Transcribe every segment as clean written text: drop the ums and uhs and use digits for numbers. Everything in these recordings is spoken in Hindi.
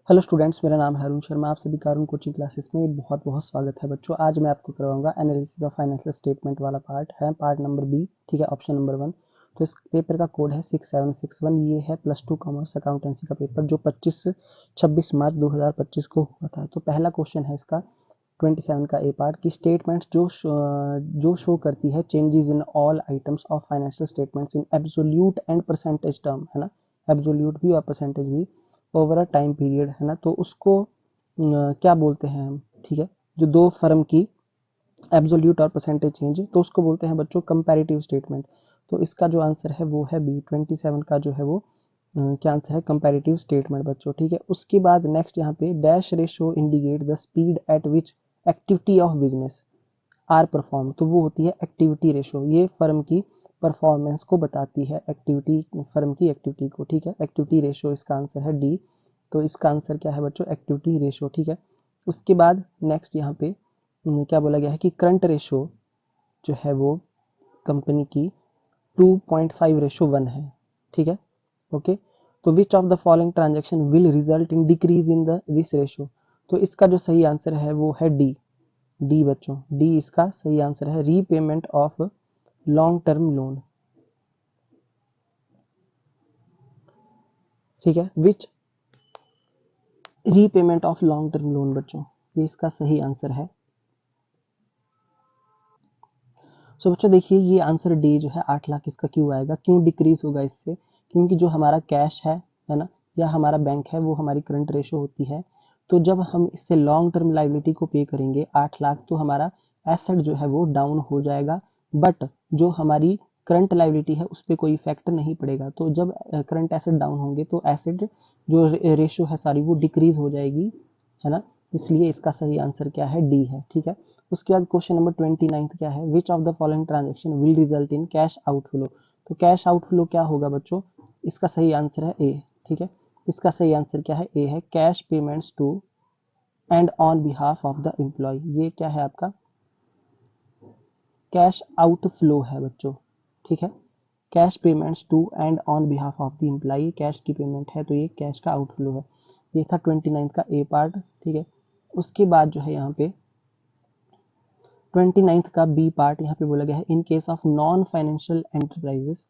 हेलो स्टूडेंट्स, मेरा नाम है अरुण शर्मा। आप सभी का अरुण कोचिंग क्लासेस में बहुत बहुत स्वागत है बच्चों। आज मैं आपको करवाऊंगा एनालिसिस ऑफ फाइनेंशियल स्टेटमेंट वाला पार्ट है, पार्ट नंबर बी, ठीक है, ऑप्शन नंबर 1। तो इस पेपर का कोड है 6761। ये है +2 कॉमर्स अकाउंटेंसी का पेपर जो 26 मार्च 2025 को हुआ था। तो पहला क्वेश्चन है इसका 27 का ए पार्ट की स्टेटमेंट जो शो करती है changes in all items of financial statements in absolute and percentage term, है ना, एब्सोल्यूट भी और परसेंटेज भी, ओवर अ टाइम पीरियड, है ना। तो उसको क्या बोलते हैं हम, ठीक है, जो दो फर्म की एब्सोल्यूट और परसेंटेज चेंज, तो उसको बोलते हैं बच्चों कंपैरेटिव स्टेटमेंट। तो इसका जो आंसर है वो है बी, 27 का जो है वो क्या आंसर है, कंपैरेटिव स्टेटमेंट बच्चों, ठीक है। उसके बाद नेक्स्ट यहाँ पे dash ratio indicate the speed at which activity of business are perform. तो वो होती है एक्टिविटी रेशो, ये फर्म की परफॉर्मेंस को बताती है, एक्टिविटी, फर्म की एक्टिविटी को, ठीक है। एक्टिविटी रेशो इसका आंसर है डी। तो इसका आंसर क्या है बच्चों, एक्टिविटी रेशो, ठीक है। उसके बाद नेक्स्ट यहाँ पे क्या बोला गया है कि करंट रेशो जो है वो कंपनी की 2.5:1 है, ठीक है, ओके। तो which of the following transaction will result in decrease in the this ratio. तो इसका जो सही आंसर है वो है डी, डी बच्चों, डी इसका सही आंसर है, repayment of long term loan, ठीक है, which repayment of long term loan बच्चों, ये इसका सही आंसर है। सो बच्चों देखिए, ये आंसर डी जो है 8 लाख इसका क्यों आएगा, क्यों डिक्रीज होगा इससे, क्योंकि जो हमारा कैश है ना, या हमारा बैंक है, वो हमारी करंट रेशो होती है। तो जब हम इससे लॉन्ग टर्म लाइबिलिटी को पे करेंगे 8 लाख, तो हमारा एसेट जो है वो डाउन हो जाएगा, बट जो हमारी करंट लाइबिलिटी है उस पर कोई इफेक्ट नहीं पड़ेगा। तो जब करंट एसेट डाउन होंगे तो एसेट जो रेशो है सारी वो डिक्रीज हो जाएगी, है ना। इसलिए इसका सही आंसर क्या है, डी है, ठीक है। उसके बाद क्वेश्चन नंबर 29 क्या है, which of the following transaction will result in cash outflow. तो कैश आउटफ्लो क्या होगा बच्चों, इसका सही आंसर है ए, ठीक है। इसका सही आंसर क्या है, ए है, cash payments to and on behalf of the employ. ये क्या है आपका, कैश आउटफ्लो है बच्चों, ठीक है। Cash payments to and on behalf of the employ, cash की पेमेंट है तो ये कैश का आउटफ्लो है। ये था 29 का ए पार्ट, ठीक है। उसके बाद जो है यहाँ पे 29 का बी पार्ट यहाँ पे बोला गया है, in case of non financial enterprises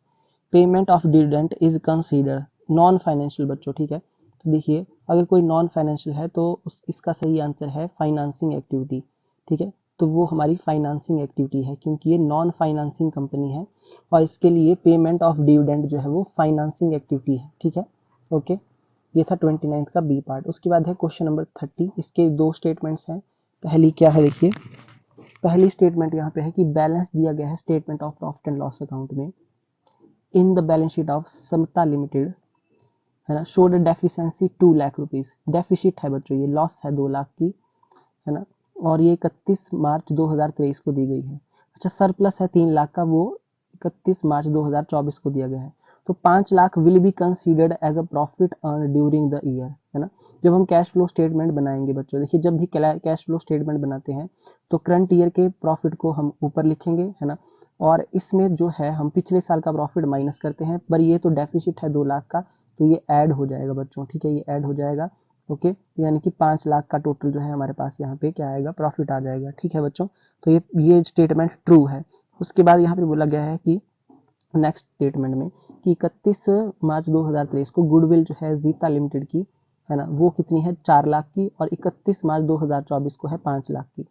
payment of dividend is consider. Non financial बच्चों, ठीक है। तो देखिए, अगर कोई नॉन फाइनेंशियल है तो इसका सही आंसर है फाइनेंसिंग एक्टिविटी, ठीक है। तो वो हमारी फाइनेंसिंग एक्टिविटी है, क्योंकि ये नॉन फाइनेंसिंग कंपनी है और इसके लिए पेमेंट ऑफ डिविडेंड जो है वो फाइनेंसिंग एक्टिविटी है, ठीक है, ओके। ये था 29 का बी पार्ट। उसके बाद है क्वेश्चन नंबर 30, इसके दो स्टेटमेंट्स हैं। पहली क्या है देखिए, पहली स्टेटमेंट यहाँ पे है कि बैलेंस दिया गया है statement of profit and loss account में, in the balance sheet of Samta limited, है ना, showed deficiency 2 lakh rupees. Deficit है बच्चों, ये लॉस है 2 लाख की, है ना, और ये 31 मार्च 2023 को दी गई है। अच्छा, सरप्लस है 3 लाख का, वो 31 मार्च 2024 को दिया गया है। तो 5 lakh will be considered as a profit earn during the year, है ना। जब हम कैश फ्लो स्टेटमेंट बनाएंगे बच्चों, देखिए जब भी कैश फ्लो स्टेटमेंट बनाते हैं तो करंट ईयर के प्रॉफिट को हम ऊपर लिखेंगे, है ना, और इसमें जो है हम पिछले साल का प्रॉफिट माइनस करते हैं, पर ये तो डेफिसिट है 2 लाख का, तो ये ऐड हो जाएगा बच्चों, ठीक है, ये ऐड हो जाएगा, ओके। यानी कि 5 लाख का टोटल जो है हमारे पास यहाँ पे क्या आएगा, प्रॉफिट आ जाएगा, ठीक है बच्चों। तो ये स्टेटमेंट ट्रू है। उसके बाद यहाँ पे बोला गया है कि नेक्स्ट स्टेटमेंट में कि 31 मार्च 2023 को गुडविल जो है जीता लिमिटेड की, है ना, वो कितनी है, 4 लाख की, और 31 मार्च 2024 को है 5 लाख की,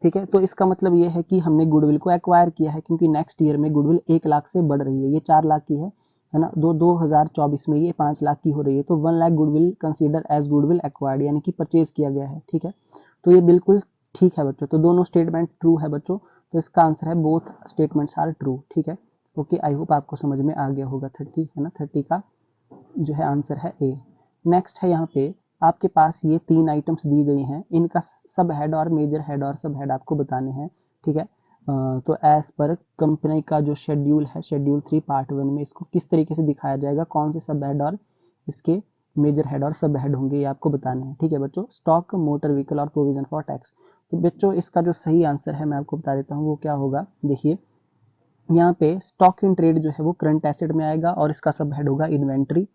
ठीक है। तो इसका मतलब ये है कि हमने गुडविल को एक्वायर किया है, क्योंकि नेक्स्ट ईयर में गुडविल 1 लाख से बढ़ रही है, ये 4 लाख की है ना, 2024 में ये 5 लाख की हो रही है, तो 1 lakh goodwill consider as goodwill acquired, यानी कि परचेज किया गया है, ठीक है। तो ये बिल्कुल ठीक है बच्चों, तो दोनों स्टेटमेंट ट्रू है बच्चों। तो इसका आंसर है बोथ स्टेटमेंट्स आर ट्रू, ठीक है, ओके। आई होप आपको समझ में आ गया होगा। 30 है ना, 30 का जो है आंसर है ए। नेक्स्ट है यहाँ पे आपके पास ये 3 आइटम्स दी गई हैं, इनका सब हेड और मेजर हेड और सब हेड आपको बताने हैं, ठीक है। तो एज पर कंपनी का जो शेड्यूल है, शेड्यूल 3 पार्ट 1 में इसको किस तरीके से दिखाया जाएगा, कौन से सब हेड और इसके मेजर हेड और सब हेड होंगे, ये आपको बताने हैं, ठीक है बच्चों। स्टॉक, मोटर व्हीकल और प्रोविजन फॉर टैक्स। तो बच्चों इसका जो सही आंसर है मैं आपको बता देता हूँ, वो क्या होगा। देखिए यहाँ पे स्टॉक इन ट्रेड जो है वो करंट एसेट में आएगा और इसका सब हेड होगा इन्वेंट्री,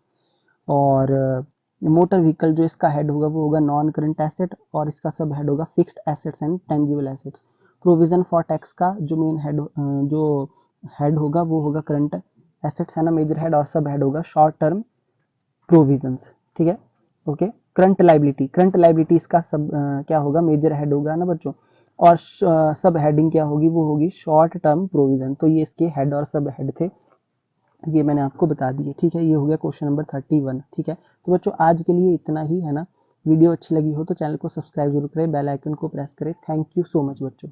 और मोटर व्हीकल जो इसका हेड होगा वो होगा नॉन करंट एसेट, और इसका सब हेड होगा fixed assets and tangible assets. Provision for tax का जो मेन हेड जो हेड होगा वो होगा करंट एसेट्स है ना, मेजर हेड, और सब हेड होगा शॉर्ट टर्म प्रोविजंस, ठीक है। ओके, करंट लाइबिलिटी इसका सब क्या होगा, मेजर हेड होगा ना बच्चों, और सब हेडिंग क्या होगी, वो होगी शॉर्ट टर्म प्रोविजन। तो ये इसके हेड और सब हेड थे, ये मैंने आपको बता दिए, ठीक है। ये हो गया क्वेश्चन नंबर 31, ठीक है। तो बच्चों आज के लिए इतना ही है ना। वीडियो अच्छी लगी हो तो चैनल को सब्सक्राइब जरूर करें, बेल आइकन को प्रेस करें। थैंक यू सो मच बच्चों।